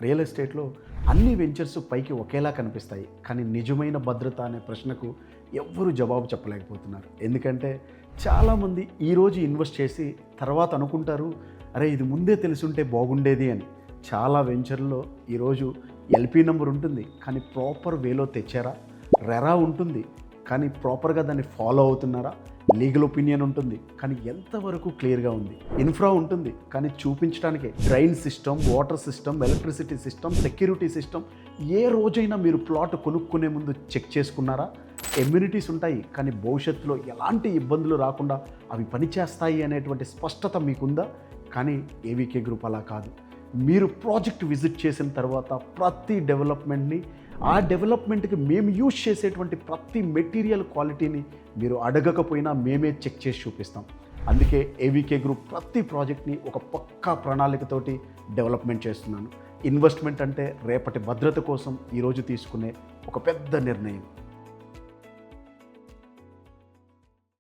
Real ఎస్టేట్లో అన్ని ventures పైకి ఒకేలా కనిపిస్తాయి, కానీ నిజమైన భద్రత అనే ప్రశ్నకు ఎవ్వరూ జవాబు చెప్పలేకపోతున్నారు. ఎందుకంటే చాలామంది ఈరోజు ఇన్వెస్ట్ చేసి తర్వాత అనుకుంటారు, అరే ఇది ముందే తెలుసుంటే బాగుండేది అని. చాలా వెంచర్లో ఈరోజు ఎల్పీ నెంబర్ ఉంటుంది, కానీ ప్రాపర్ వేలో తెచ్చారా? రెరా ఉంటుంది, కానీ ప్రాపర్గా దాన్ని ఫాలో అవుతున్నారా? లీగల్ ఒపీనియన్ ఉంటుంది, కానీ ఎంతవరకు క్లియర్గా ఉంది? ఇన్ఫ్రా ఉంటుంది, కానీ చూపించడానికి drain system, water system, electricity system, security system ఏ రోజైనా మీరు ప్లాట్ కొనుక్కునే ముందు చెక్ చేసుకున్నారా? ఎమ్యూనిటీస్ ఉంటాయి, కానీ భవిష్యత్తులో ఎలాంటి ఇబ్బందులు రాకుండా అవి పనిచేస్తాయి అనేటువంటి స్పష్టత మీకుందా? కానీ ఏవీకే గ్రూప్ అలా కాదు. మీరు ప్రాజెక్ట్ విజిట్ చేసిన తర్వాత ప్రతి డెవలప్మెంట్ని, ఆ డెవలప్మెంట్కి మేము యూజ్ చేసేటువంటి ప్రతి మెటీరియల్ క్వాలిటీని మీరు అడగకపోయినా మేమే చెక్ చేసి చూపిస్తాం. అందుకే ఏవీకే గ్రూప్ ప్రతి ప్రాజెక్ట్ని ఒక పక్కా ప్రణాళికతోటి డెవలప్మెంట్ చేస్తున్నాను. ఇన్వెస్ట్మెంట్ అంటే రేపటి భద్రత కోసం ఈరోజు తీసుకునే ఒక పెద్ద నిర్ణయం.